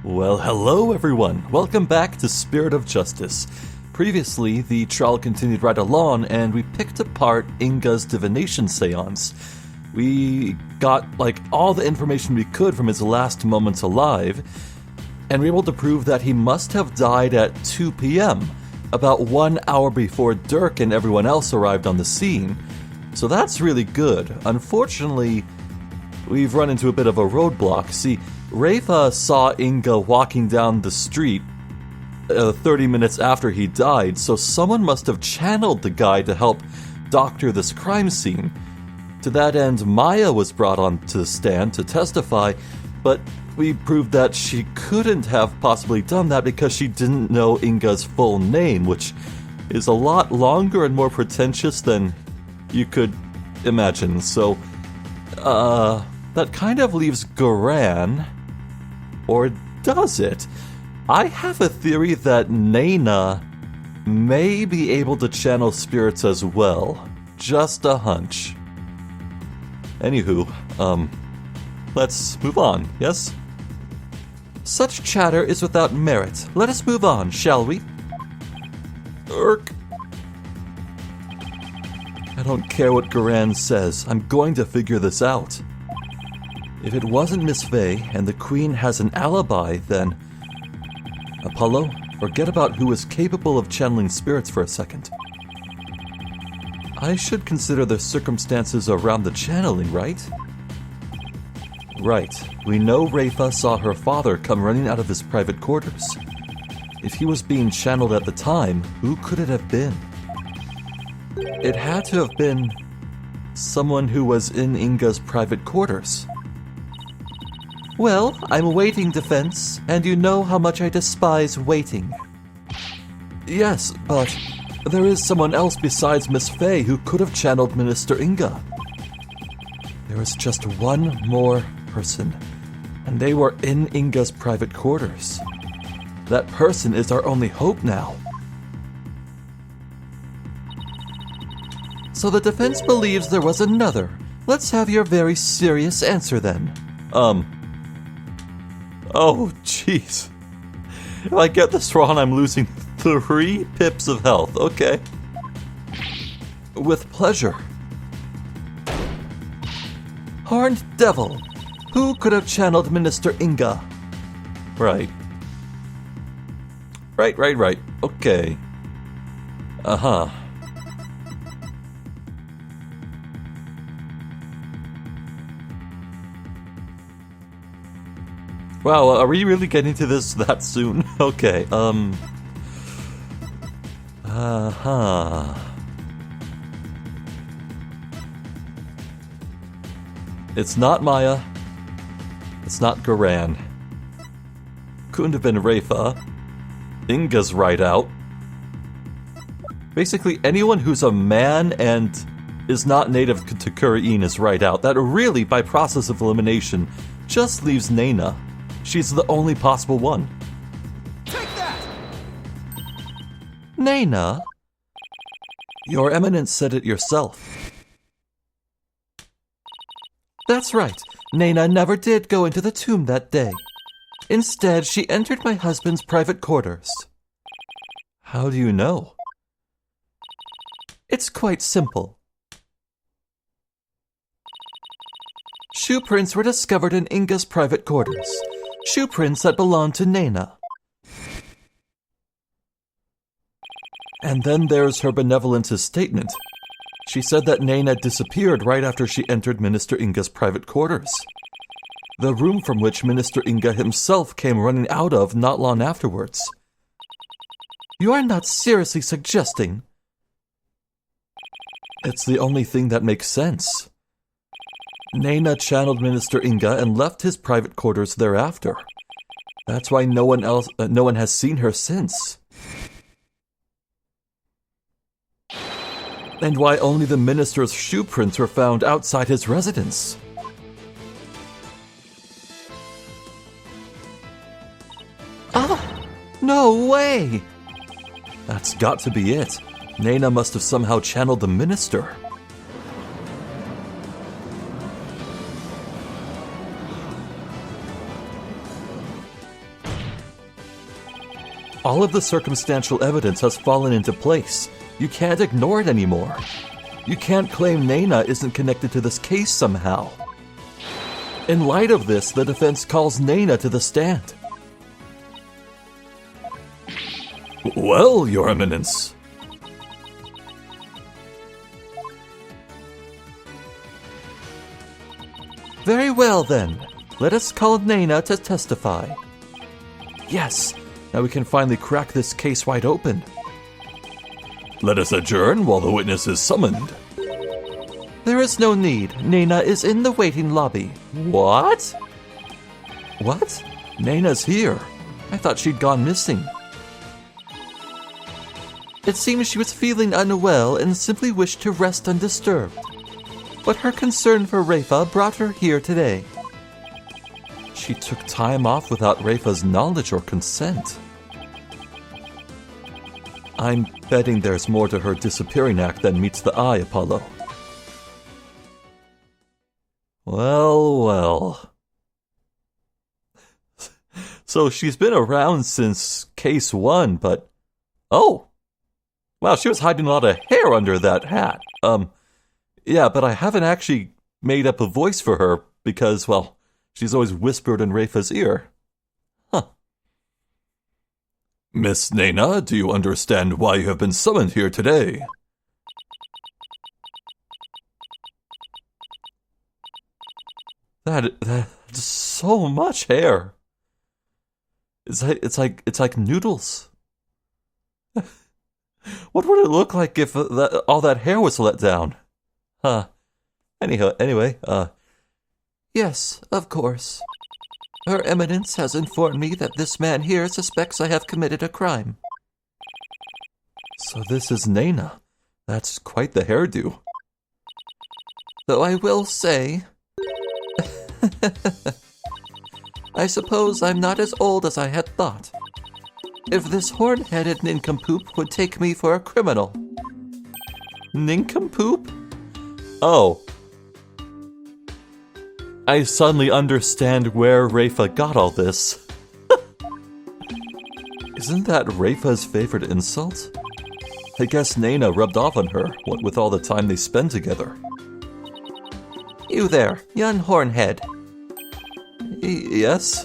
Well, hello everyone. Welcome back to Spirit of Justice. Previously, the trial continued right along, and we picked apart Inga's divination seance. We got, all the information we could from his last moments alive, and we were able to prove that he must have died at 2 p.m., about 1 hour before Dirk and everyone else arrived on the scene. So that's really good. Unfortunately, we've run into a bit of a roadblock. See, Rafa saw Inga walking down the street 30 minutes after he died, so someone must have channeled the guy to help doctor this crime scene. To that end, Maya was brought onto the stand to testify, but we proved that she couldn't have possibly done that because she didn't know Inga's full name, which is a lot longer and more pretentious than you could imagine. So, that kind of leaves Khura'in. Or does it? I have a theory that Naina may be able to channel spirits as well. Just a hunch. Anywho, let's move on, yes? Such chatter is without merit. Let us move on, shall we? Urk. I don't care what Khura'in says. I'm going to figure this out. If it wasn't Miss Faye and the Queen has an alibi, then... Apollo, forget about who is capable of channeling spirits for a second. I should consider the circumstances around the channeling, right? Right. We know Rafa saw her father come running out of his private quarters. If he was being channeled at the time, who could it have been? It had to have been someone who was in Inga's private quarters. Well, I'm awaiting defense, and you know how much I despise waiting. Yes, but there is someone else besides Miss Faye who could have channeled Minister Inga. There is just one more person, and they were in Inga's private quarters. That person is our only hope now. So the defense believes there was another. Let's have your very serious answer then. Oh, jeez. If I get this wrong, I'm losing 3 pips of health. Okay. With pleasure. Horned Devil. Who could have channeled Minister Inga? Right. Right. Okay. Uh-huh. Wow, are we really getting to this that soon? Okay, It's not Maya. It's not Khura'in. Couldn't have been Rafa. Inga's right out. Basically, anyone who's a man and is not native to Khura'in is right out. That really, by process of elimination, just leaves Naina. She's the only possible one. Take that! Naina? Your Eminence said it yourself. That's right. Naina never did go into the tomb that day. Instead, she entered my husband's private quarters. How do you know? It's quite simple. Shoe prints were discovered in Inga's private quarters. Shoe prints that belonged to Naina. And then there's her benevolence statement. She said that Naina disappeared right after she entered Minister Inga's private quarters. The room from which Minister Inga himself came running out of not long afterwards. You are not seriously suggesting? It's the only thing that makes sense. Naina channeled Minister Inga and left his private quarters thereafter. That's why no one has seen her since. And why only the minister's shoe prints were found outside his residence. Ah! No way! That's got to be it. Naina must have somehow channeled the minister. All of the circumstantial evidence has fallen into place. You can't ignore it anymore. You can't claim Naina isn't connected to this case somehow. In light of this, the defense calls Naina to the stand. Well, Your Eminence. Very well, then. Let us call Naina to testify. Yes, now we can finally crack this case wide open. Let us adjourn while the witness is summoned. There is no need. Naina is in the waiting lobby. What? What? Naina's here. I thought she'd gone missing. It seems she was feeling unwell and simply wished to rest undisturbed. But her concern for Rafa brought her here today. She took time off without Rafa's knowledge or consent. I'm betting there's more to her disappearing act than meets the eye, Apollo. Well. So she's been around since case 1, but... Oh! Wow, she was hiding a lot of hair under that hat. Yeah, but I haven't actually made up a voice for her because, well, she's always whispered in Rafa's ear. Huh. Miss Naina, do you understand why you have been summoned here today? That's so much hair. It's like noodles. What would it look like if all that hair was let down? Huh. Anyway, Yes, of course. Her Eminence has informed me that this man here suspects I have committed a crime. So this is Naina. That's quite the hairdo. Though I will say... I suppose I'm not as old as I had thought. If this horn-headed nincompoop would take me for a criminal. Nincompoop? Oh. I suddenly understand where Rafa got all this. Isn't that Rafa's favorite insult? I guess Naina rubbed off on her, what with all the time they spend together. You there, young hornhead. Yes?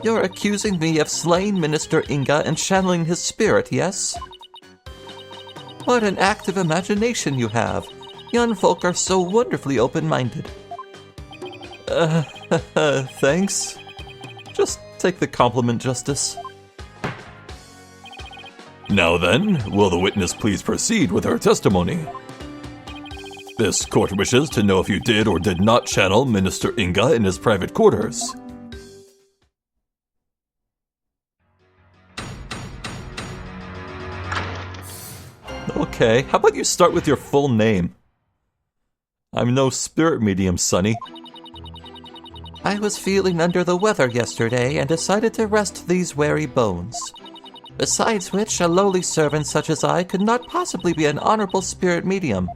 You're accusing me of slaying Minister Inga and channeling his spirit, yes? What an active imagination you have. Young folk are so wonderfully open-minded. Thanks. Just take the compliment, Justice. Now then, will the witness please proceed with her testimony? This court wishes to know if you did or did not channel Minister Inga in his private quarters. Okay, how about you start with your full name? I'm no spirit medium, Sonny. I was feeling under the weather yesterday and decided to rest these weary bones. Besides which, a lowly servant such as I could not possibly be an honorable spirit medium.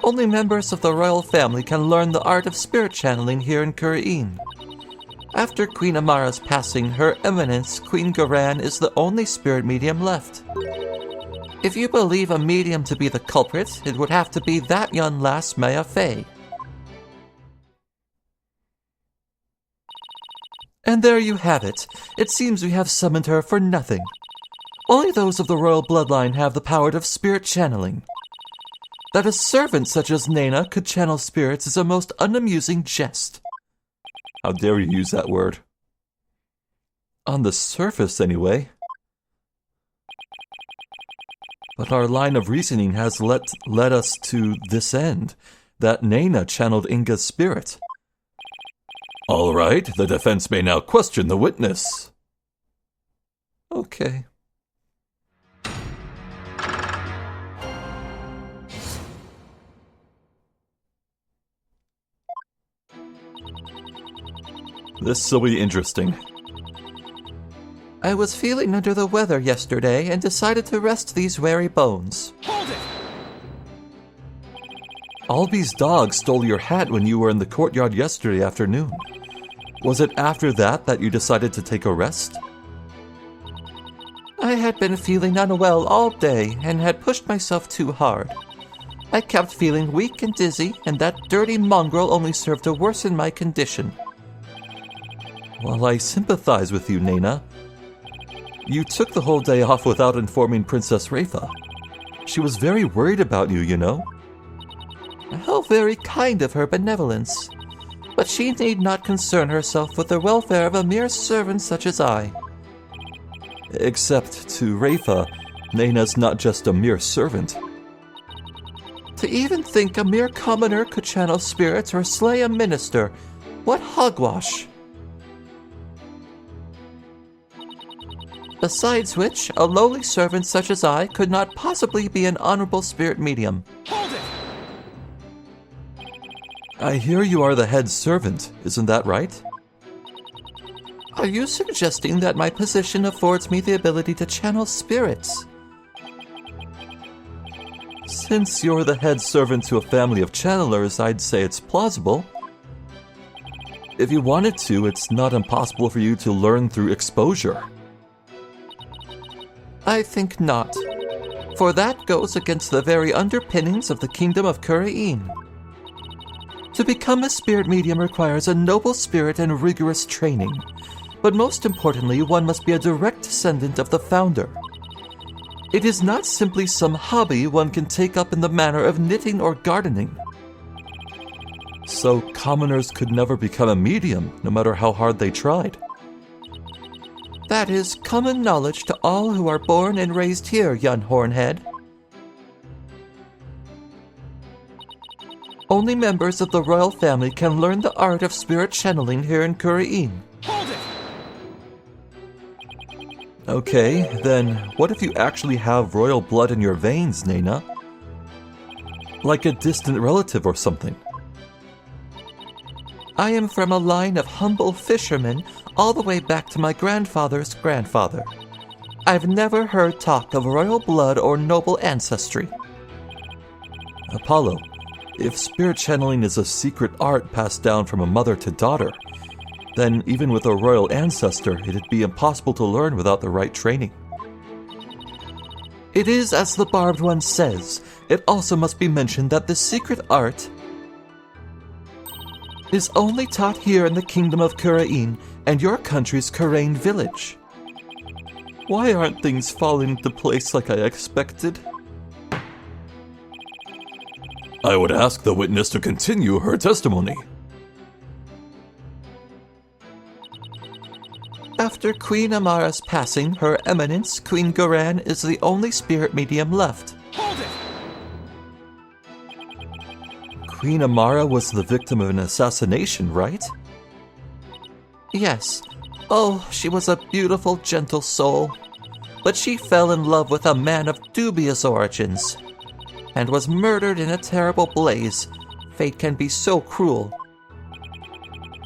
Only members of the royal family can learn the art of spirit channeling here in Khura'in. After Queen Amara's passing, Her Eminence, Queen Khura'in, is the only spirit medium left. If you believe a medium to be the culprit, it would have to be that young lass Maya Fey. And there you have it. It seems we have summoned her for nothing. Only those of the royal bloodline have the power of spirit channeling. That a servant such as Naina could channel spirits is a most unamusing jest. How dare you use that word? On the surface, anyway. But our line of reasoning has led us to this end, that Naina channeled Inga's spirit. All right, the defense may now question the witness. Okay. This will be interesting. I was feeling under the weather yesterday and decided to rest these weary bones. Hold it! Alby's dog stole your hat when you were in the courtyard yesterday afternoon. Was it after that you decided to take a rest? I had been feeling unwell all day and had pushed myself too hard. I kept feeling weak and dizzy, and that dirty mongrel only served to worsen my condition. Well, I sympathize with you, Nena. You took the whole day off without informing Princess Rafa. She was very worried about you, you know. How very kind of her benevolence. But she need not concern herself with the welfare of a mere servant such as I. Except to Rafa, Nena's not just a mere servant. To even think a mere commoner could channel spirits or slay a minister, what hogwash! Besides which, a lowly servant such as I could not possibly be an honorable spirit medium. Hold it! I hear you are the head servant, isn't that right? Are you suggesting that my position affords me the ability to channel spirits? Since you're the head servant to a family of channelers, I'd say it's plausible. If you wanted to, it's not impossible for you to learn through exposure. I think not, for that goes against the very underpinnings of the kingdom of Khura'in. To become a spirit medium requires a noble spirit and rigorous training, but most importantly, one must be a direct descendant of the founder. It is not simply some hobby one can take up in the manner of knitting or gardening. So commoners could never become a medium, no matter how hard they tried. That is common knowledge to all who are born and raised here, young hornhead. Only members of the royal family can learn the art of spirit channeling here in Khura'in. Hold it! Okay, then what if you actually have royal blood in your veins, Nena? Like a distant relative or something. I am from a line of humble fishermen all the way back to my grandfather's grandfather. I've never heard talk of royal blood or noble ancestry. Apollo, if spirit channeling is a secret art passed down from a mother to daughter, then even with a royal ancestor, it'd be impossible to learn without the right training. It is as the barbed one says. It also must be mentioned that the secret art is only taught here in the kingdom of Khura'in and your country's Khura'in village. Why aren't things falling into place like I expected? I would ask the witness to continue her testimony. After Queen Amara's passing, Her Eminence, Queen Khura'in, is the only spirit medium left. Hold it! Queen Amara was the victim of an assassination, right? Yes. Oh, she was a beautiful, gentle soul. But she fell in love with a man of dubious origins and was murdered in a terrible blaze. Fate can be so cruel.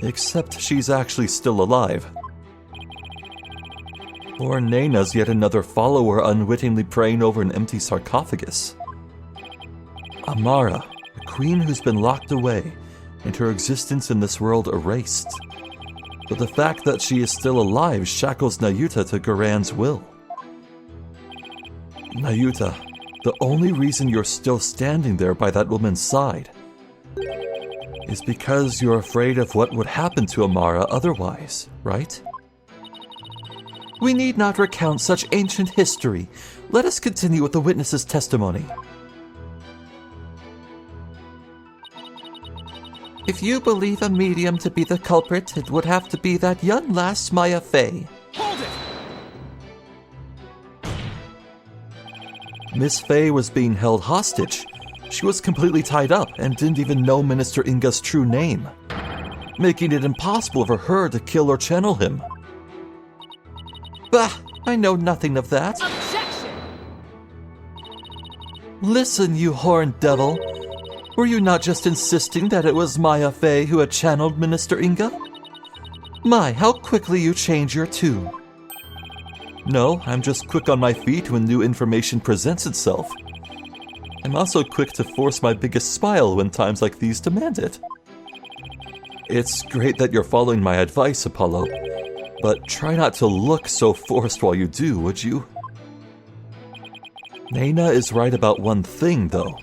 Except she's actually still alive. Or Nena's yet another follower unwittingly praying over an empty sarcophagus. Amara, a queen who's been locked away, and her existence in this world erased. But the fact that she is still alive shackles Nayuta to Khura'in's will. Nayuta, the only reason you're still standing there by that woman's side is because you're afraid of what would happen to Amara otherwise, right? We need not recount such ancient history. Let us continue with the witness's testimony. If you believe a medium to be the culprit, it would have to be that young lass Maya Fey. Hold it! Miss Fey was being held hostage. She was completely tied up and didn't even know Minister Inga's true name, making it impossible for her to kill or channel him. Bah! I know nothing of that. Objection! Listen, you horned devil. Were you not just insisting that it was Maya Fey who had channeled Minister Inga? My, how quickly you change your tune. No, I'm just quick on my feet when new information presents itself. I'm also quick to force my biggest smile when times like these demand it. It's great that you're following my advice, Apollo, but try not to look so forced while you do, would you? Naina is right about one thing, though.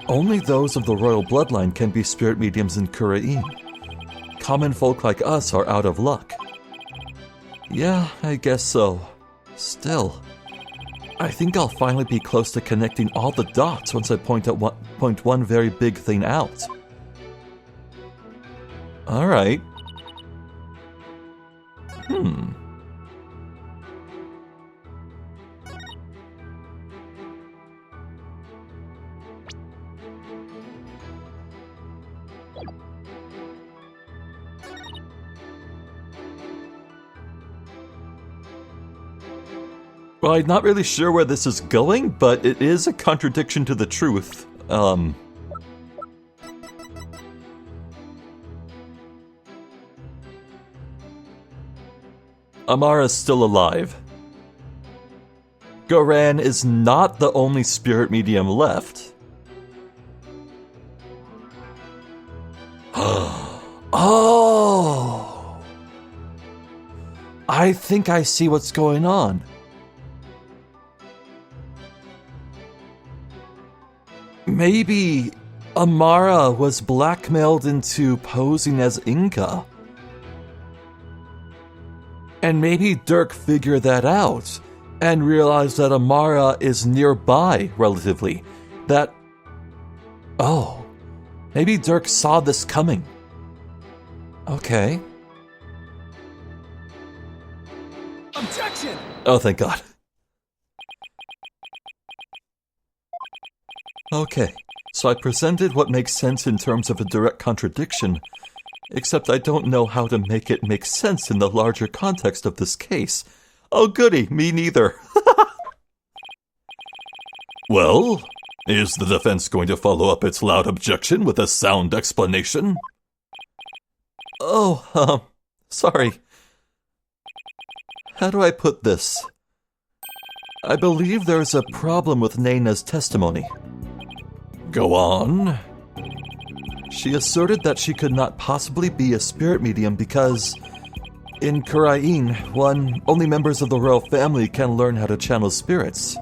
Only those of the royal bloodline can be spirit mediums in Khura'in. Common folk like us are out of luck. Yeah, I guess so. Still, I think I'll finally be close to connecting all the dots once I point one very big thing out. Alright. Well, I'm not really sure where this is going, but it is a contradiction to the truth. Amara's still alive. Khura'in is not the only spirit medium left. Oh! I think I see what's going on. Maybe Amara was blackmailed into posing as Inga. And maybe Dirk figured that out and realized that Amara is nearby, relatively. Oh, maybe Dirk saw this coming. Okay. Objection! Oh, thank God. Okay, so I presented what makes sense in terms of a direct contradiction, except I don't know how to make it make sense in the larger context of this case. Oh goody, me neither. Well, is the defense going to follow up its loud objection with a sound explanation? Oh, sorry. How do I put this? I believe there's a problem with Naina's testimony. Go on. She asserted that she could not possibly be a spirit medium because, in Khura'in, only members of the royal family can learn how to channel spirits.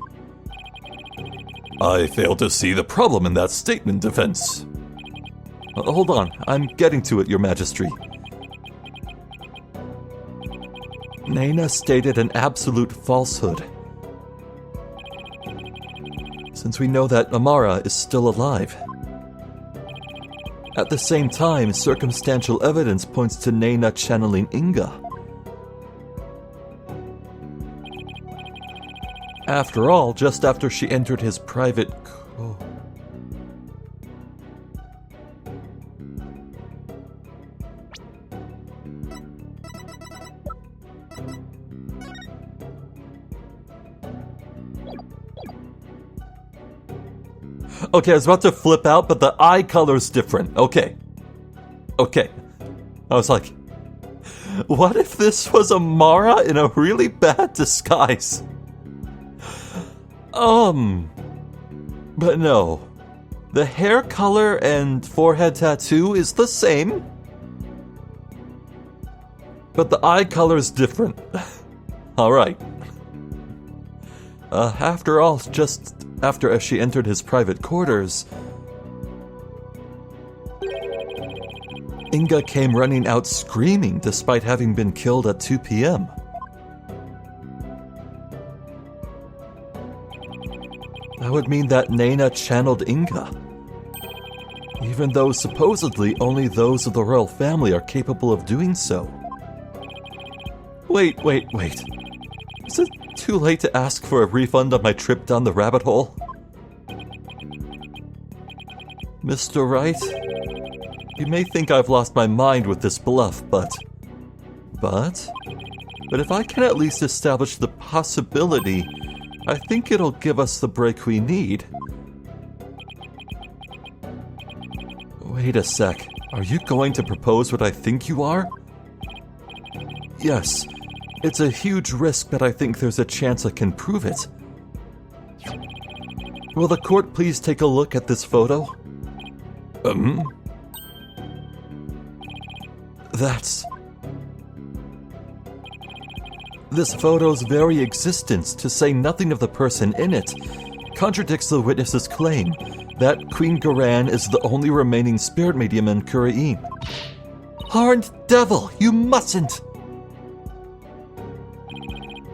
I fail to see the problem in that statement, Defense. Hold on, I'm getting to it, Your Majesty. Naina stated an absolute falsehood. Since we know that Amara is still alive. At the same time, circumstantial evidence points to Naina channeling Inga. After all, just after she entered his private Okay, I was about to flip out, but the eye color's different. Okay. I was like, what if this was Amara in a really bad disguise? But no. The hair color and forehead tattoo is the same, but the eye color is different. Alright. After all, just after she entered his private quarters, Inga came running out screaming despite having been killed at 2 p.m. That would mean that Naina channeled Inga, even though supposedly only those of the royal family are capable of doing so. Wait. Is it too late to ask for a refund on my trip down the rabbit hole? Mr. Wright, you may think I've lost my mind with this bluff, but if I can at least establish the possibility, I think it'll give us the break we need. Wait a sec, are you going to propose what I think you are? Yes. It's a huge risk, but I think there's a chance I can prove it. Will the court please take a look at this photo? This photo's very existence, to say nothing of the person in it, contradicts the witness's claim that Queen Khura'in is the only remaining spirit medium in Khura'in. Horned devil, you mustn't!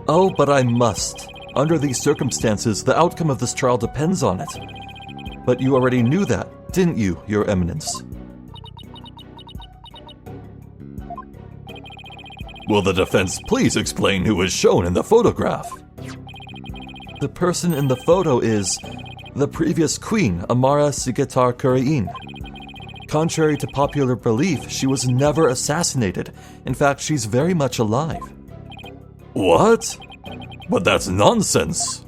Oh, but I must. Under these circumstances, the outcome of this trial depends on it. But you already knew that, didn't you, Your Eminence? Will the defense please explain who is shown in the photograph? The person in the photo is the previous queen, Amara Sigetar Khura'in. Contrary to popular belief, she was never assassinated. In fact, she's very much alive. What? But that's nonsense!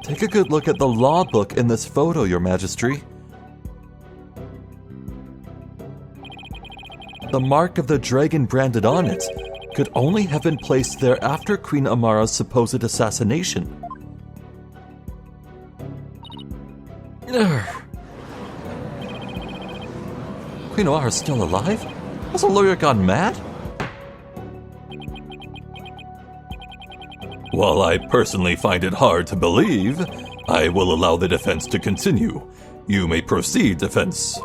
Take a good look at the law book in this photo, Your Majesty. The mark of the dragon branded on it could only have been placed there after Queen Amara's supposed assassination. Queen Amara's still alive? Has the lawyer gone mad? While I personally find it hard to believe, I will allow the defense to continue. You may proceed, defense.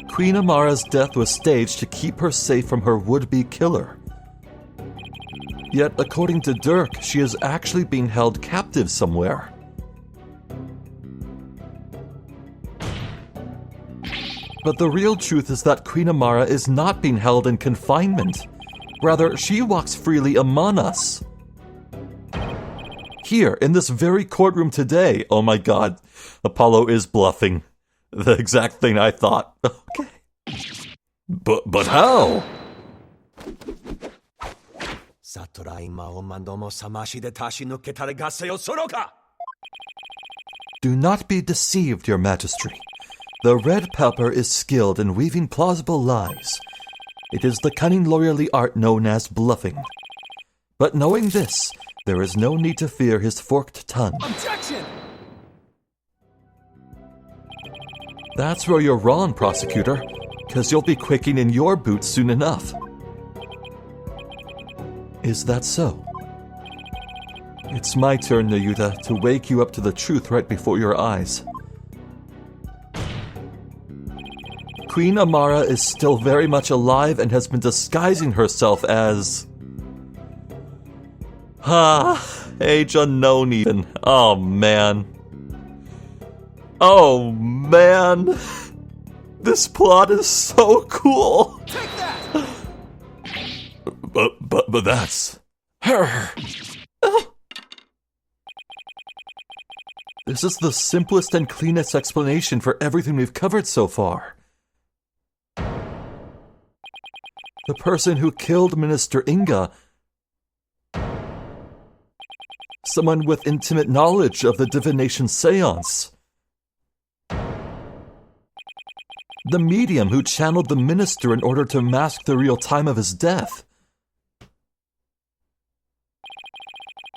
Queen Amara's death was staged to keep her safe from her would-be killer. Yet, according to Dirk, she is actually being held captive somewhere. But the real truth is that Queen Amara is not being held in confinement. Rather, she walks freely among us. Here, in this very courtroom today, oh my god, Apollo is bluffing. The exact thing I thought. Okay. But how? Do not be deceived, Your Majesty. The Red Pepper is skilled in weaving plausible lies. It is the cunning lawyerly art known as bluffing. But knowing this, there is no need to fear his forked tongue. Objection! That's where you're wrong, prosecutor, because you'll be quaking in your boots soon enough. Is that so? It's my turn, Nayuta, to wake you up to the truth right before your eyes. Queen Amara is still very much alive and has been disguising herself as... age unknown even. Oh man. Oh man. This plot is so cool. Take that! But that's her. This is the simplest and cleanest explanation for everything we've covered so far. The person who killed Minister Inga, someone with intimate knowledge of the divination seance. The medium who channeled the minister in order to mask the real time of his death.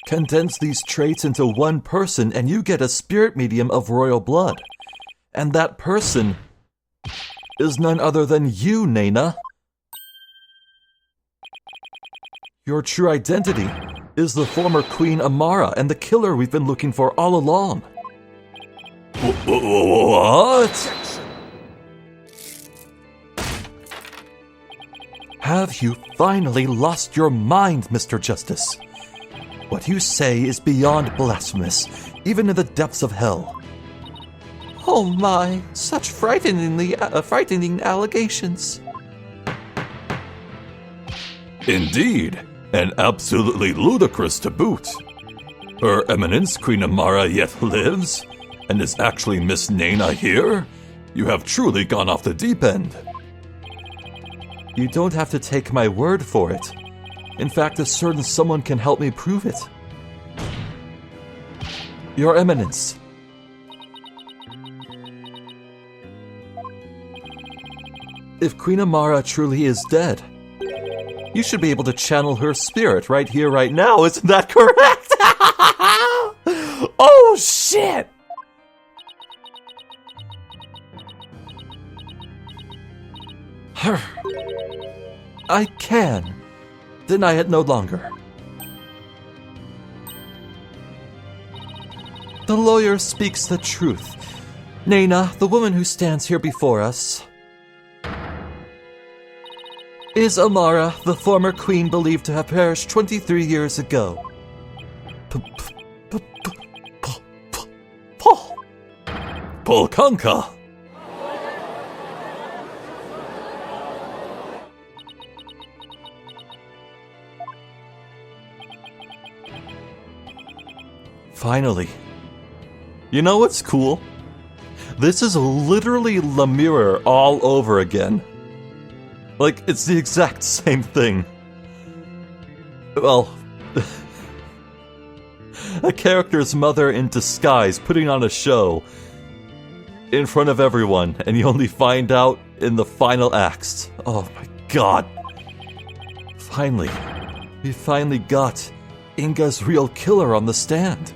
Condense these traits into one person and you get a spirit medium of royal blood. And that person is none other than you, Nena. Your true identity is the former Queen Amara and the killer we've been looking for all along. What? Have you finally lost your mind, Mr. Justice? What you say is beyond blasphemous, even in the depths of hell. Oh my, such frightening allegations. Indeed, and absolutely ludicrous to boot. Her Eminence, Queen Amara, yet lives, and is actually Miss Nena here? You have truly gone off the deep end. You don't have to take my word for it. In fact, a certain someone can help me prove it. Your Eminence. If Queen Amara truly is dead, You should be able to channel her spirit right here, right now. Isn't that correct? Oh, shit! I can. Deny it no longer. The lawyer speaks the truth. Nena, the woman who stands here before us, is Amara, the former queen believed to have perished 23 years ago. Polkanka! Finally. You know what's cool? This is literally the mirror all over again. Like, it's the exact same thing. Well, a character's mother in disguise putting on a show in front of everyone, and you only find out in the final acts. Oh my god. Finally. We finally got Inga's real killer on the stand.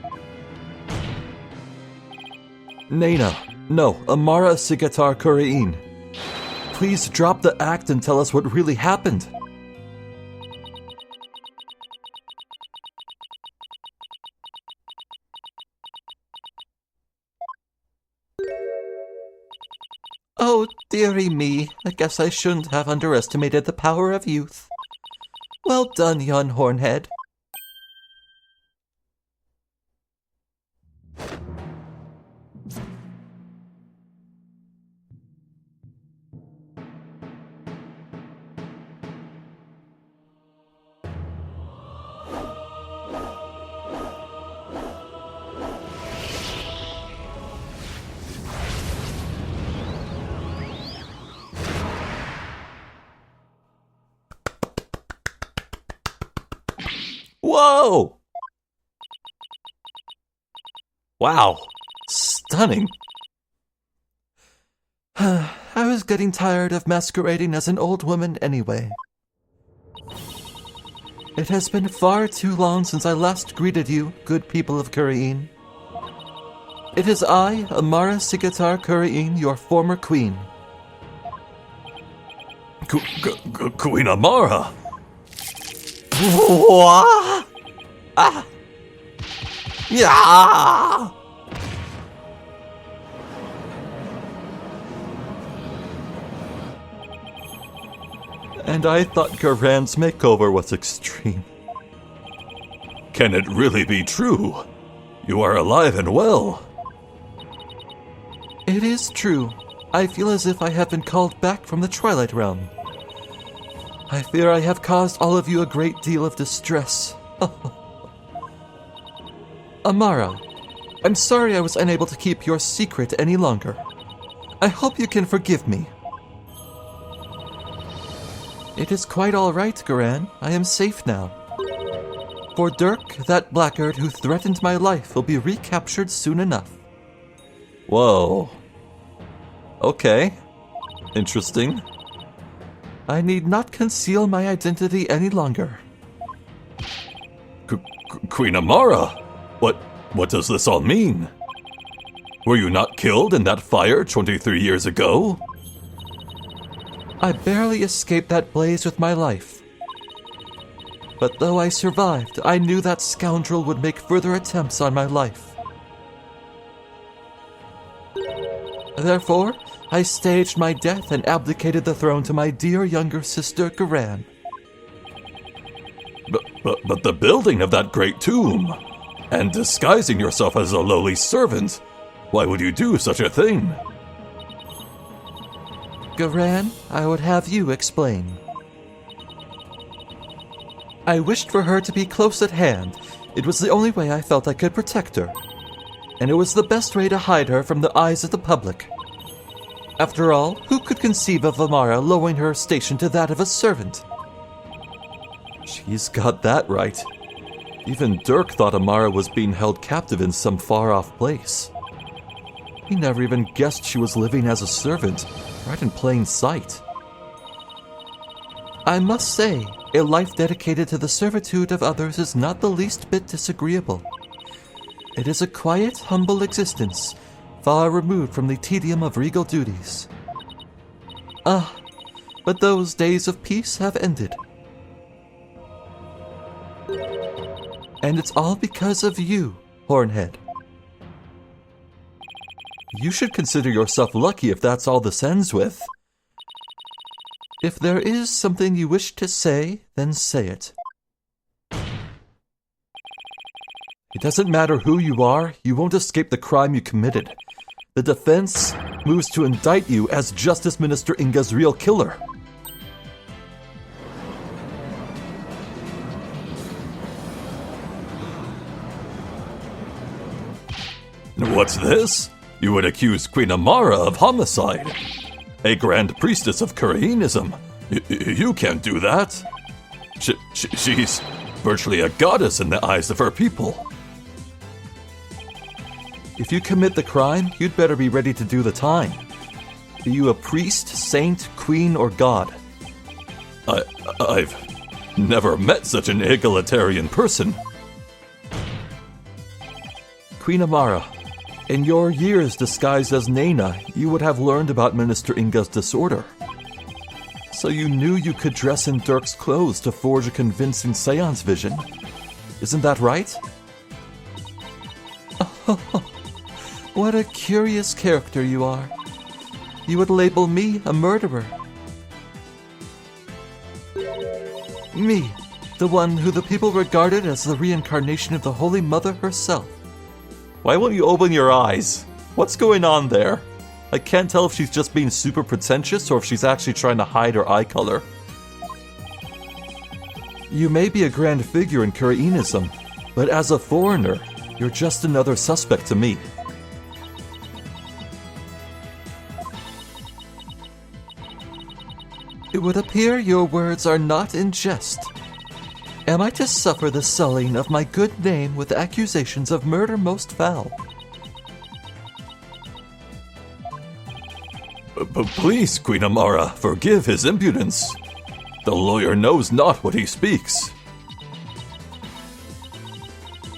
Nena, no, Amara Sigatar Khura'in. Please drop the act and tell us what really happened. Oh, dearie me, I guess I shouldn't have underestimated the power of youth. Well done, yon hornhead. Whoa! Wow. Stunning. I was getting tired of masquerading as an old woman anyway. It has been far too long since I last greeted you, good people of Khura'in. It is I, Amara Sigatar Khura'in, your former queen. Queen Amara? What? Ah! Yeah! And I thought Khura'in's makeover was extreme. Can it really be true? You are alive and well. It is true. I feel as if I have been called back from the Twilight Realm. I fear I have caused all of you a great deal of distress. Amara, I'm sorry I was unable to keep your secret any longer. I hope you can forgive me. It is quite all right, Khura'in. I am safe now. For Dirk, that blackguard who threatened my life will be recaptured soon enough. Whoa. Okay. Interesting. I need not conceal my identity any longer. Queen Amara? What does this all mean? Were you not killed in that fire 23 years ago? I barely escaped that blaze with my life. But though I survived, I knew that scoundrel would make further attempts on my life. Therefore, I staged my death and abdicated the throne to my dear younger sister, Khura'in. But the building of that great tomb, and disguising yourself as a lowly servant, why would you do such a thing? Khura'in, I would have you explain. I wished for her to be close at hand. It was the only way I felt I could protect her. And it was the best way to hide her from the eyes of the public. After all, who could conceive of Amara lowering her station to that of a servant? She's got that right. Even Dirk thought Amara was being held captive in some far-off place. He never even guessed she was living as a servant, right in plain sight. I must say, A life dedicated to the servitude of others is not the least bit disagreeable. It is a quiet, humble existence, far removed from the tedium of regal duties. Ah, but those days of peace have ended. And it's all because of you, Hornhead. You should consider yourself lucky if that's all this ends with. If there is something you wish to say, then say it. It doesn't matter who you are, you won't escape the crime you committed. The defense moves to indict you as Justice Minister Inga's real killer. What's this? You would accuse Queen Amara of homicide. A Grand Priestess of Khura'ism. You can't do that. She's virtually a goddess in the eyes of her people. If you commit the crime, you'd better be ready to do the time. Be you a priest, saint, queen, or god? I've never met such an egalitarian person. Queen Amara, in your years disguised as Nena, you would have learned about Minister Inga's disorder. So you knew you could dress in Dirk's clothes to forge a convincing seance vision. Isn't that right? Oh, what a curious character you are. You would label me a murderer. Me, the one who the people regarded as the reincarnation of the Holy Mother herself. Why won't you open your eyes? What's going on there? I can't tell if she's just being super pretentious or if she's actually trying to hide her eye color. You may be a grand figure in Khura'ism, but as a foreigner, you're just another suspect to me. It would appear your words are not in jest. Am I to suffer the sullying of my good name with accusations of murder most foul? Please, Queen Amara, forgive his impudence. The lawyer knows not what he speaks.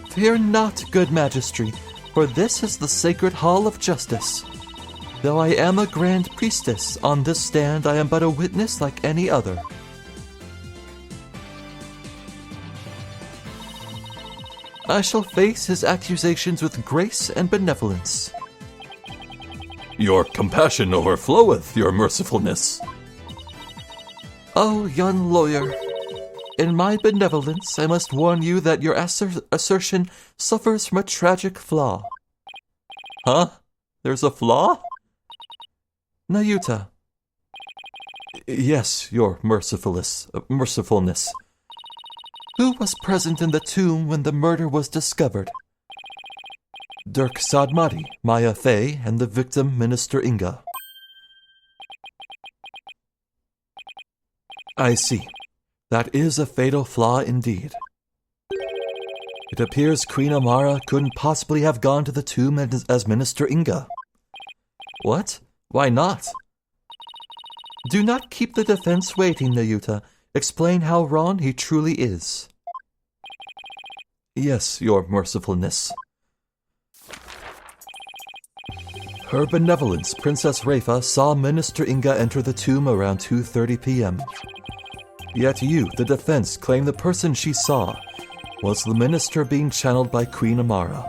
Fear not, good Majesty, for this is the sacred hall of justice. Though I am a grand priestess, on this stand I am but a witness like any other. I shall face his accusations with grace and benevolence. Your compassion overfloweth, your mercifulness. Oh, young lawyer, in my benevolence I must warn you that your assertion suffers from a tragic flaw. Huh? There's a flaw? Nayuta. Yes, your mercifulness. Who was present in the tomb when the murder was discovered? Dirk Sadmati, Maya Fey, and the victim, Minister Inga. I see. That is a fatal flaw indeed. It appears Queen Amara couldn't possibly have gone to the tomb as Minister Inga. What? Why not? Do not keep the defense waiting, Nayuta. Explain how wrong he truly is. Yes, your mercifulness. Her Benevolence, Princess Rafa, saw Minister Inga enter the tomb around 2:30 p.m. Yet you, the defense, claim the person she saw was the minister being channeled by Queen Amara.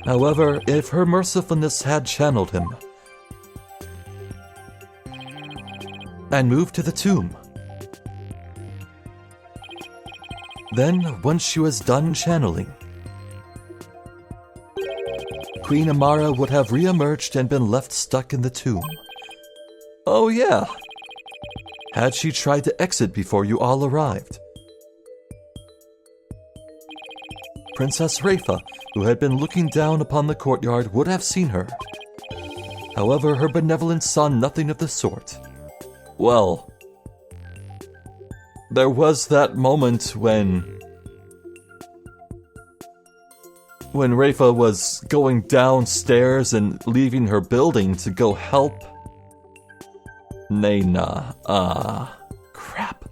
However, if her mercifulness had channeled him and moved to the tomb, then, once she was done channeling, Queen Amara would have re-emerged and been left stuck in the tomb. Oh yeah, had she tried to exit before you all arrived. Princess Rafa, who had been looking down upon the courtyard, would have seen her. However, her benevolence saw nothing of the sort. Well, there was that moment when Rafa was going downstairs and leaving her building to go help Nana. Crap.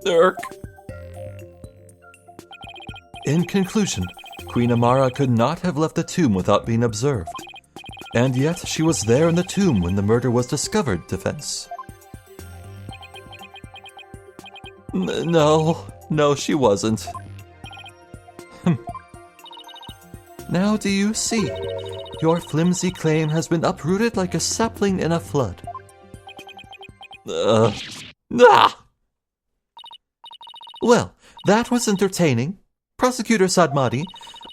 Dirk. In conclusion, Queen Amara could not have left the tomb without being observed. And yet she was there in the tomb when the murder was discovered, Defense. No, she wasn't. Now do you see? Your flimsy claim has been uprooted like a sapling in a flood. Well, that was entertaining. Prosecutor Sadmati,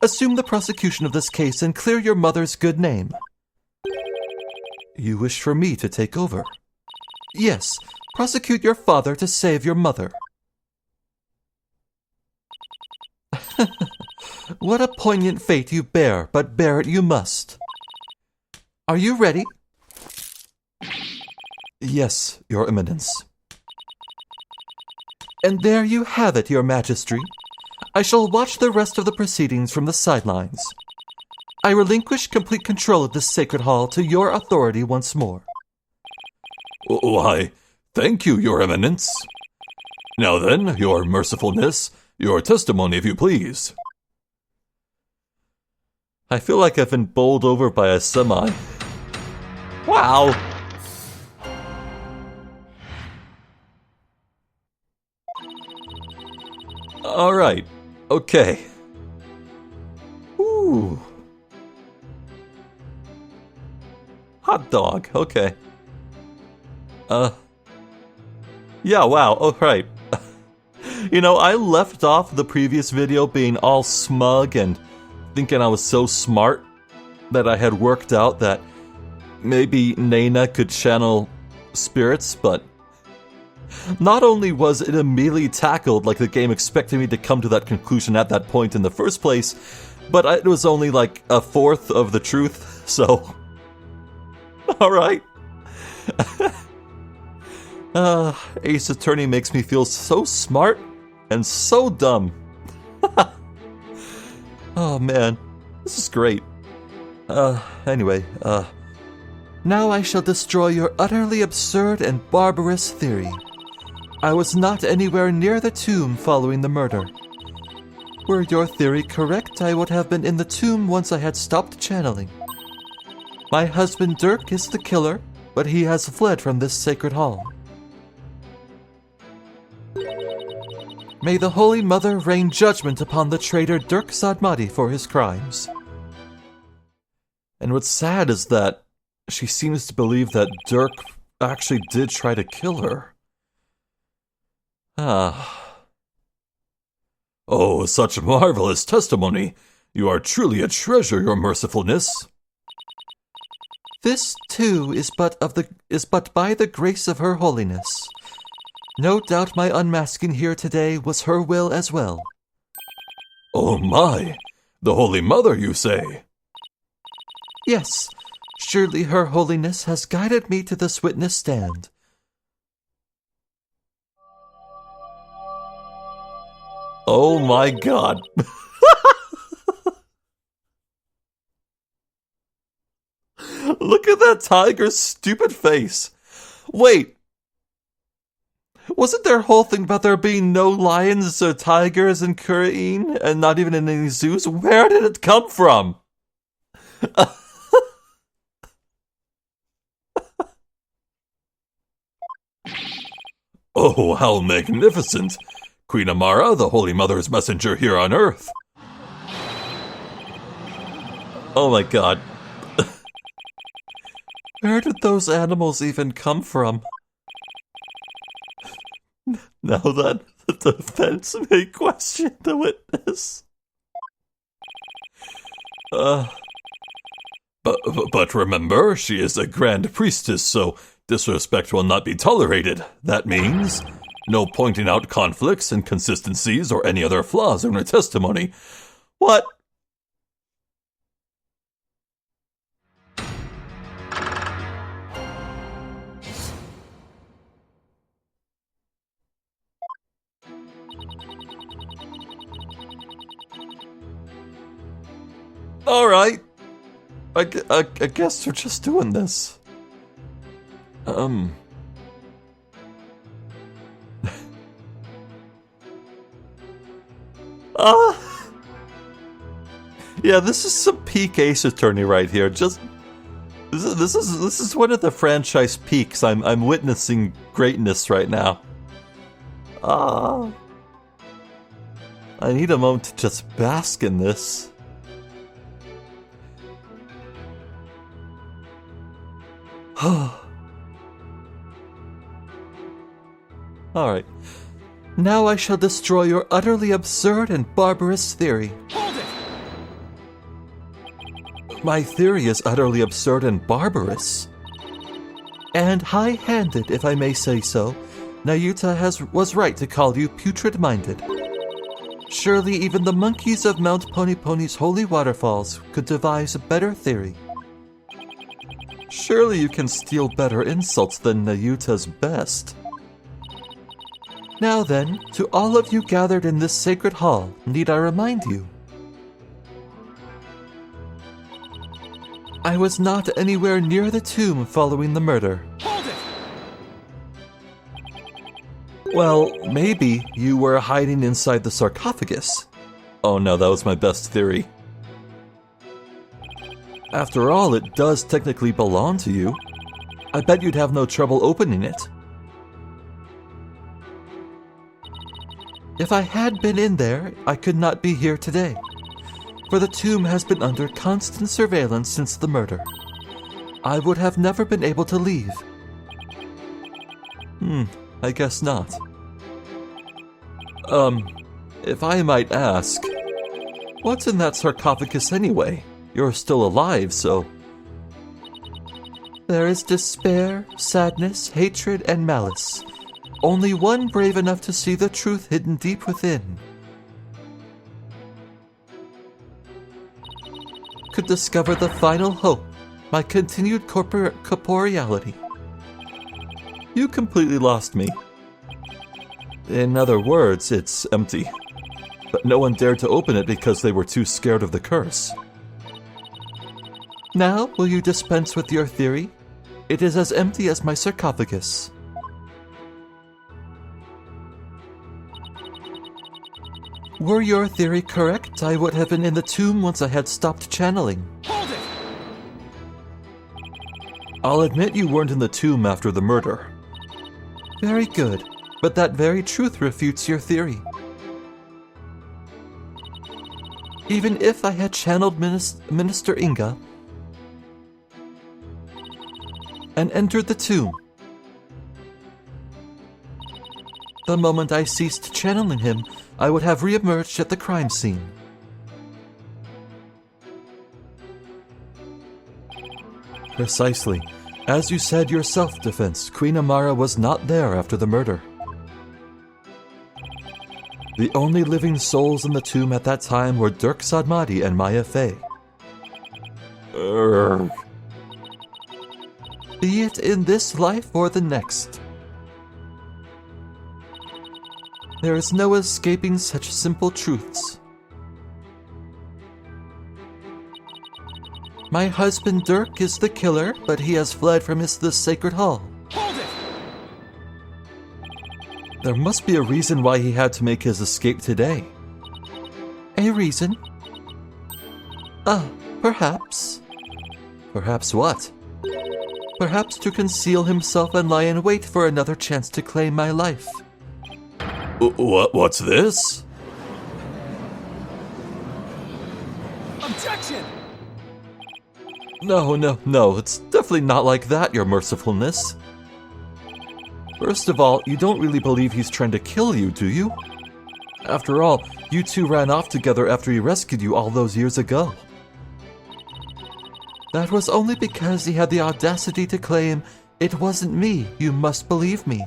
assume the prosecution of this case and clear your mother's good name. You wish for me to take over? Yes, prosecute your father to save your mother. What a poignant fate you bear, but bear it you must. Are you ready? Yes, Your Eminence. And there you have it, Your Majesty. I shall watch the rest of the proceedings from the sidelines. I relinquish complete control of this sacred hall to your authority once more. Why, thank you, Your Eminence. Now then, Your Mercifulness, your testimony, if you please. I feel like I've been bowled over by a semi. Wow! Alright, okay. Ooh. Hot dog, okay. Yeah, wow, alright. You know, I left off the previous video being all smug and thinking I was so smart that I had worked out that maybe Nana could channel spirits, but not only was it immediately tackled like the game expected me to come to that conclusion at that point in the first place, but it was only like a fourth of the truth, so... Alright. Ace Attorney makes me feel so smart and so dumb. Oh man, this is great. Anyway, now I shall destroy your utterly absurd and barbarous theory. I was not anywhere near the tomb following the murder. Were your theory correct, I would have been in the tomb once I had stopped channeling. My husband Dirk is the killer, but he has fled from this sacred hall. May the Holy Mother rain judgment upon the traitor Dirk Sadmati for his crimes. And what's sad is that she seems to believe that Dirk actually did try to kill her. Oh, such marvelous testimony. You are truly a treasure, Your Mercifulness. This, too, is but by the grace of Her Holiness. No doubt my unmasking here today was her will as well. Oh my! The Holy Mother, you say? Yes, surely Her Holiness has guided me to this witness stand. Oh my god. Look at that tiger's stupid face. Wait. Wasn't their whole thing about there being no lions or tigers in Khura'in and not even in any zoos? Where did it come from? Oh, how magnificent! Queen Amara, the Holy Mother's messenger here on Earth. Oh my god. Where did those animals even come from? Now that the defense may question the witness. But remember, she is a Grand Priestess, so disrespect will not be tolerated. That means no pointing out conflicts, inconsistencies, or any other flaws in her testimony. What? Alright. I guess we're just doing this. Yeah, this is some peak Ace Attorney right here. This is one of the franchise peaks. I'm witnessing greatness right now. I need a moment to just bask in this. Alright. Now I shall destroy your utterly absurd and barbarous theory. Hold it! My theory is utterly absurd and barbarous. And high-handed, if I may say so. Nayuta was right to call you putrid-minded. Surely even the monkeys of Mount Ponypony's holy waterfalls could devise a better theory. Surely you can steal better insults than Nayuta's best. Now then, to all of you gathered in this sacred hall, need I remind you? I was not anywhere near the tomb following the murder. Hold it! Well, maybe you were hiding inside the sarcophagus. Oh no, that was my best theory. After all, it does technically belong to you. I bet you'd have no trouble opening it. If I had been in there, I could not be here today. For the tomb has been under constant surveillance since the murder. I would have never been able to leave. I guess not. If I might ask, what's in that sarcophagus anyway? You're still alive, so... There is despair, sadness, hatred, and malice. Only one brave enough to see the truth hidden deep within could discover the final hope, my continued corporeality. You completely lost me. In other words, it's empty. But no one dared to open it because they were too scared of the curse. Now, will you dispense with your theory? It is as empty as my sarcophagus. Were your theory correct, I would have been in the tomb once I had stopped channeling. Hold it! I'll admit you weren't in the tomb after the murder. Very good, but that very truth refutes your theory. Even if I had channeled Minister Inga and entered the tomb, the moment I ceased channeling him, I would have re-emerged at the crime scene. Precisely. As you said your self-defense, Queen Amara was not there after the murder. The only living souls in the tomb at that time were Dirk Sadmadi and Maya Fey. Be it in this life or the next. There is no escaping such simple truths. My husband Dirk is the killer, but he has fled from the sacred hall. Hold it! There must be a reason why he had to make his escape today. A reason? Perhaps. Perhaps what? Perhaps to conceal himself and lie in wait for another chance to claim my life. What's this? Objection! No, it's definitely not like that, your mercifulness. First of all, you don't really believe he's trying to kill you, do you? After all, you two ran off together after he rescued you all those years ago. That was only because he had the audacity to claim, "It wasn't me, you must believe me."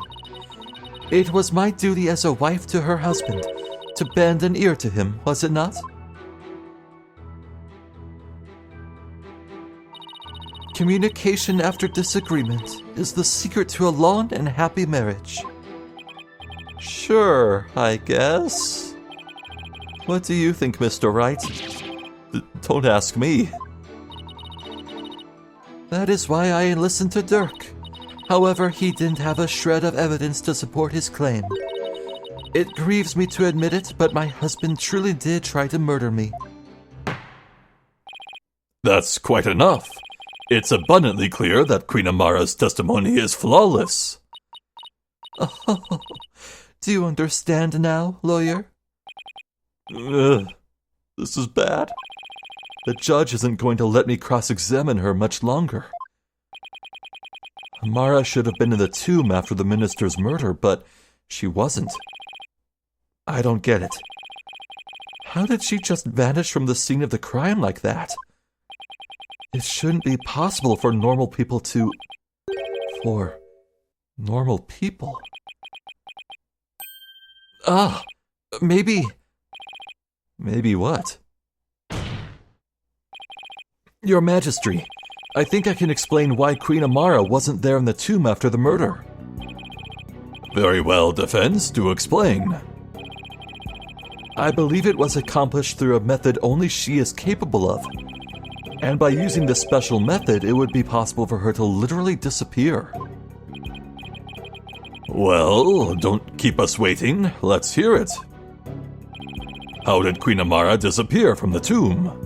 It was my duty as a wife to her husband to bend an ear to him, was it not? Communication after disagreement is the secret to a long and happy marriage. Sure, I guess. What do you think, Mr. Wright? Don't ask me. That is why I listened to Dirk. However, he didn't have a shred of evidence to support his claim. It grieves me to admit it, but my husband truly did try to murder me. That's quite enough. It's abundantly clear that Queen Amara's testimony is flawless. Oh, do you understand now, lawyer? This is bad. The judge isn't going to let me cross-examine her much longer. Amara should have been in the tomb after the minister's murder, but she wasn't. I don't get it. How did she just vanish from the scene of the crime like that? It shouldn't be possible for normal people to... For normal people. Maybe... Maybe what? Your Majesty, I think I can explain why Queen Amara wasn't there in the tomb after the murder. Very well, defense, do explain. I believe it was accomplished through a method only she is capable of. And by using this special method, it would be possible for her to literally disappear. Well, don't keep us waiting. Let's hear it. How did Queen Amara disappear from the tomb?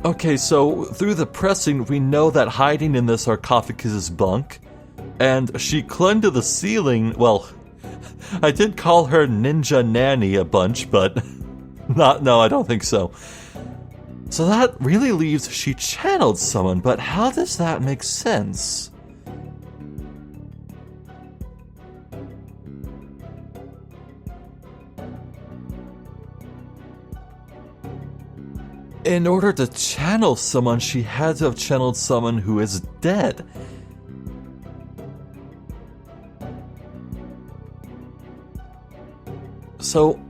Okay, so through the pressing, we know that hiding in the sarcophagus is bunk, and she clung to the ceiling. Well, I did call her Ninja Nanny a bunch, but no, I don't think so. So that really leaves she channeled someone, but how does that make sense? In order to channel someone, she had to have channeled someone who is dead. So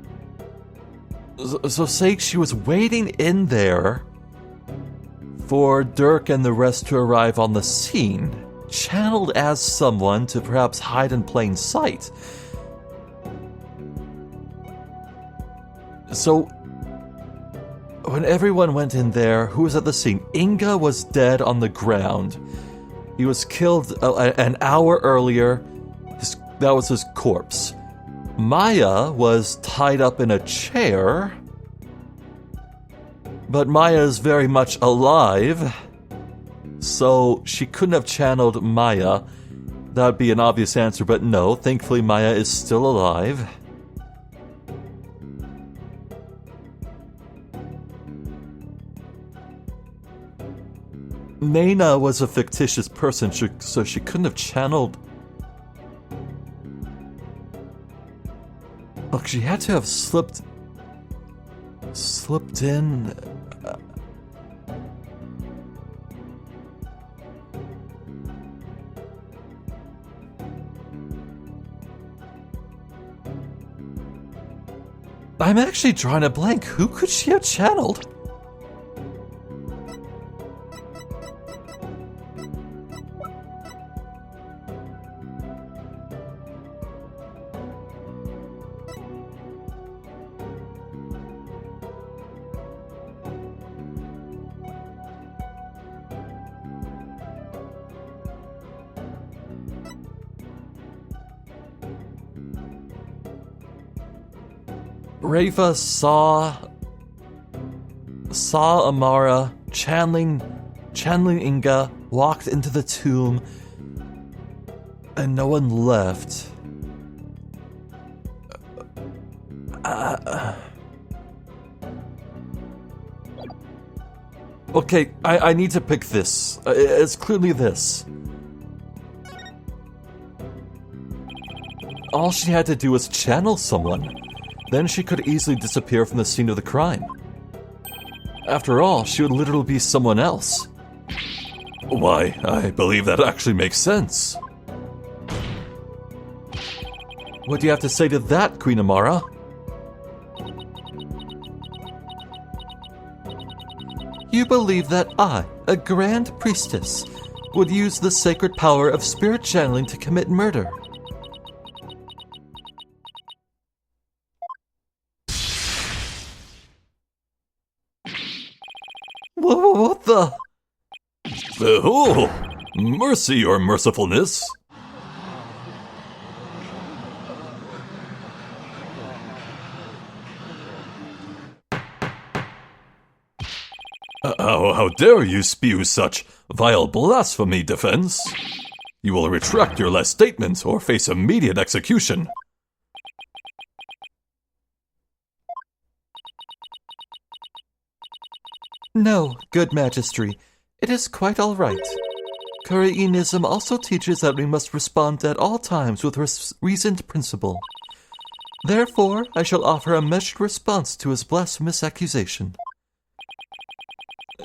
say she was waiting in there for Dirk and the rest to arrive on the scene, channeled as someone to perhaps hide in plain sight. So when everyone went in there, who was at the scene? Inga was dead on the ground. He was killed an hour earlier. That was his corpse. Maya was tied up in a chair. But Maya is very much alive. So she couldn't have channeled Maya. That would be an obvious answer, but no. Thankfully, Maya is still alive. Nana was a fictitious person, so she couldn't have channeled... Look, she had to have slipped in... I'm actually drawing a blank. Who could she have channeled? Reva saw Amara channeling Inga, walked into the tomb, and no one left. Okay, I need to pick this. It's clearly this. All she had to do was channel someone. Then she could easily disappear from the scene of the crime. After all, she would literally be someone else. Why, I believe that actually makes sense. What do you have to say to that, Queen You believe that I, a Grand Priestess, would use the sacred power of spirit channeling to commit murder. What the? Oh, mercy or mercifulness. How dare you spew such vile blasphemy, Defense? You will retract your last statement or face immediate execution. No, good Majesty, it is quite all right. Khura'inism also teaches that we must respond at all times with reasoned principle. Therefore, I shall offer a measured response to his blasphemous accusation.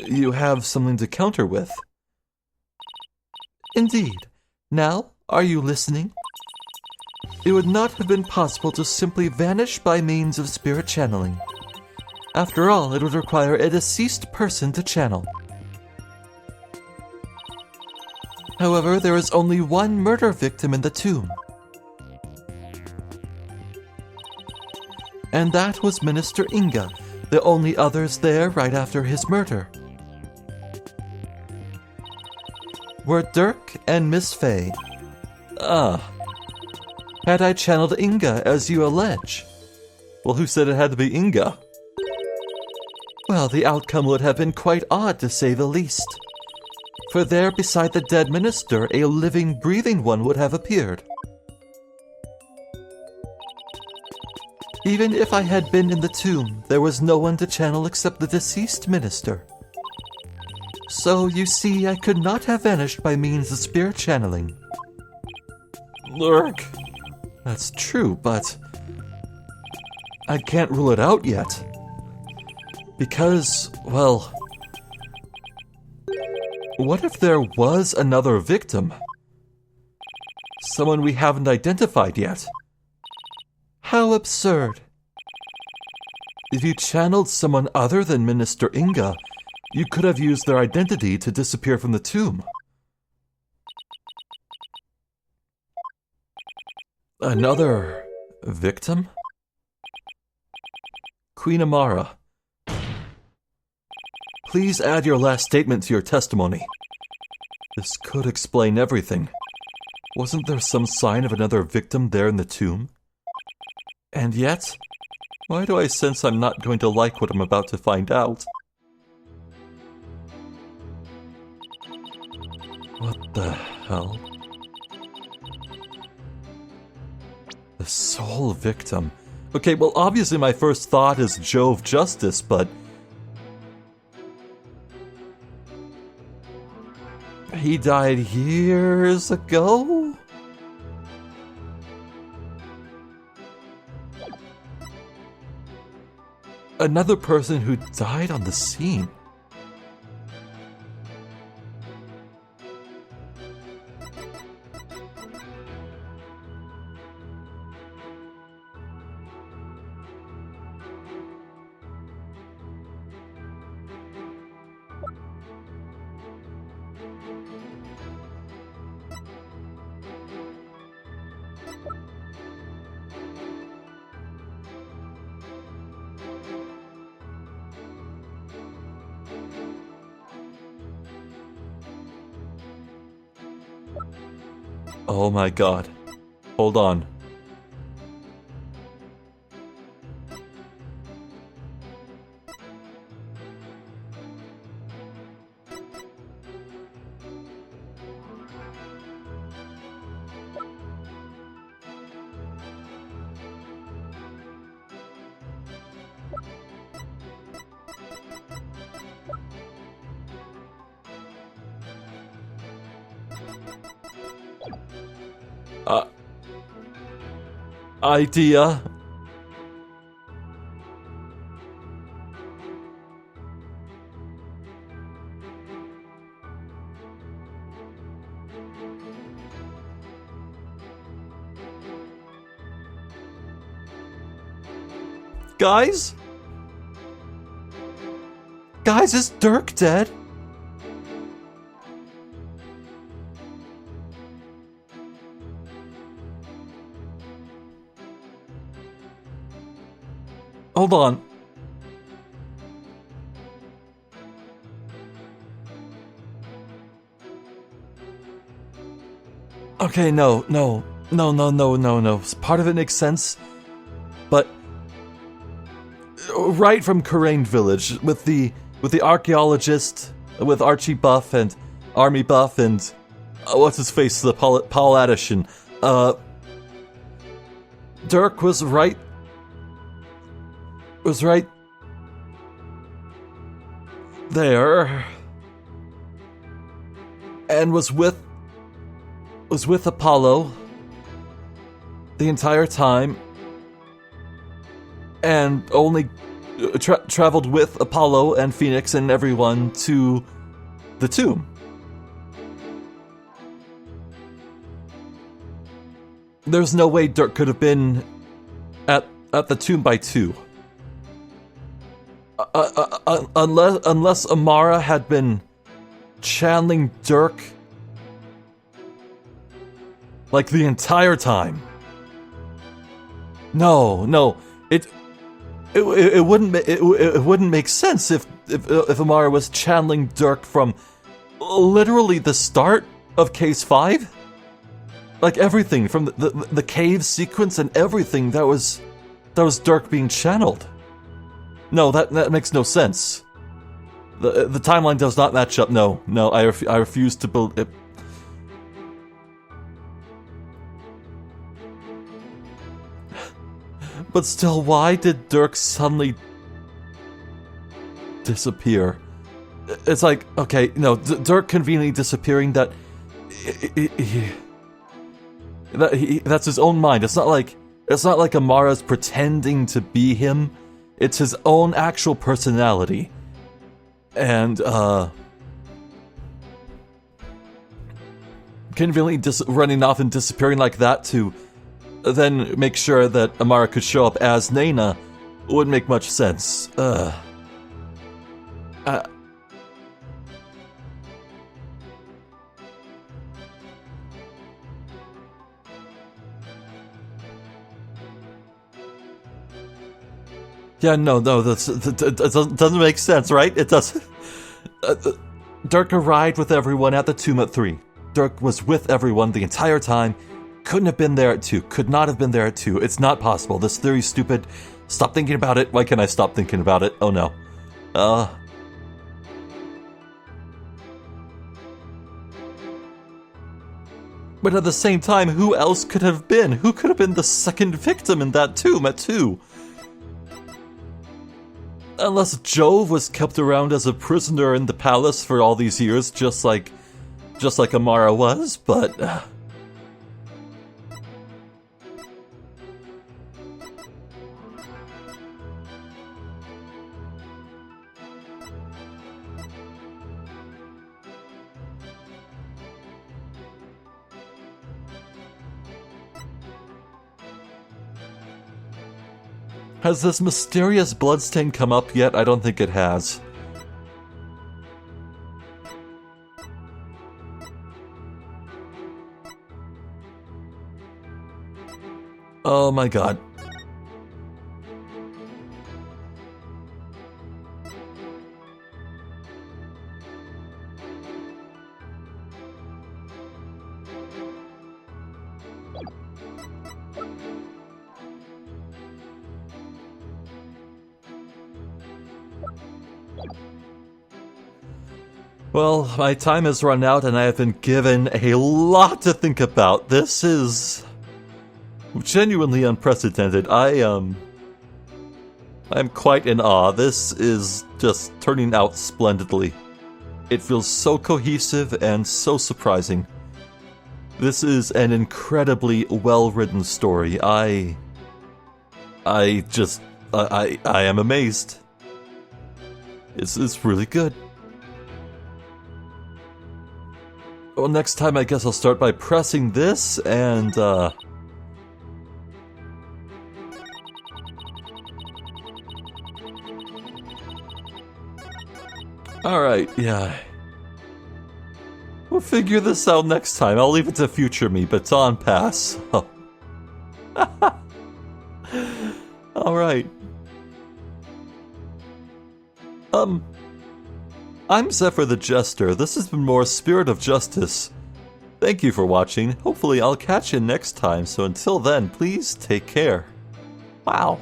You have something to counter with. Indeed. Now, are you listening? It would not have been possible to simply vanish by means of spirit channeling. After all, it would require a deceased person to channel. However, there is only one murder victim in the tomb. And that was Minister Inga, the only others there right after his murder were Dirk and Miss Faye. Had I channeled Inga as you allege? Well, who said it had to be Inga? Well, the outcome would have been quite odd, to say the least. For there, beside the dead minister, a living, breathing one would have appeared. Even if I had been in the tomb, there was no one to channel except the deceased minister. So, you see, I could not have vanished by means of spirit channeling. Lurk. That's true, but I can't rule it out yet. Because, well, what if there was another victim? Someone we haven't identified yet. How absurd. If you channeled someone other than Minister Inga, you could have used their identity to disappear from the tomb. Another victim? Queen Amara, please add your last statement to your testimony. This could explain everything. Wasn't there some sign of another victim there in the tomb? And yet, why do I sense I'm not going to like what I'm about to find out? What the hell? The sole victim. Okay, well, obviously my first thought is Jove Justice, but he died years ago? Another person who died on the scene. Oh my god. Hold on. Idea. Guys? Guys, is Dirk dead? Hold on. Okay, no. Part of it makes sense, but right from Khura'in village with the archaeologist, with Archie Buff and Army Buff and what's his face, the Paul Addison. Dirk was right there and was with Apollo the entire time, and only traveled with Apollo and Phoenix and everyone to the tomb. There's no way Dirk could have been at the tomb by 2. Unless Amara had been channeling Dirk like the entire time. No, it wouldn't make sense if Amara was channeling Dirk from literally the start of Case 5. Like everything from the cave sequence and everything, that was Dirk being channeled. No, that makes no sense. The timeline does not match up. No, I refuse to believe it. But still, why did Dirk suddenly disappear? It's like, okay, no, Dirk conveniently disappearing, that's his own mind. It's not like Amara's pretending to be him. It's his own actual personality. And, conveniently running off and disappearing like that to then make sure that Amara could show up as Nana wouldn't make much sense. Yeah, no, that doesn't make sense, right? It doesn't. Dirk arrived with everyone at the tomb at 3. Dirk was with everyone the entire time. Couldn't have been there at 2. Could not have been there at 2. It's not possible. This theory's stupid. Stop thinking about it. Why can't I stop thinking about it? Oh no. But at the same time, who else could have been? Who could have been the second victim in that tomb at 2? Unless Jove was kept around as a prisoner in the palace for all these years, just like Amara was, but... Has this mysterious bloodstain come up yet? I don't think it has. Oh my god. Well, my time has run out and I have been given a lot to think about. This is genuinely unprecedented. I'm quite in awe. This is just turning out splendidly. It feels so cohesive and so surprising. This is an incredibly well-written story. I am amazed. It's really good. Well, next time I guess I'll start by pressing this and, Alright, yeah. We'll figure this out next time. I'll leave it to future me. Baton pass. Oh. Alright. I'm Zephyr the Jester. This has been more Spirit of Justice. Thank you for watching. Hopefully I'll catch you next time, so until then, please take care. Wow.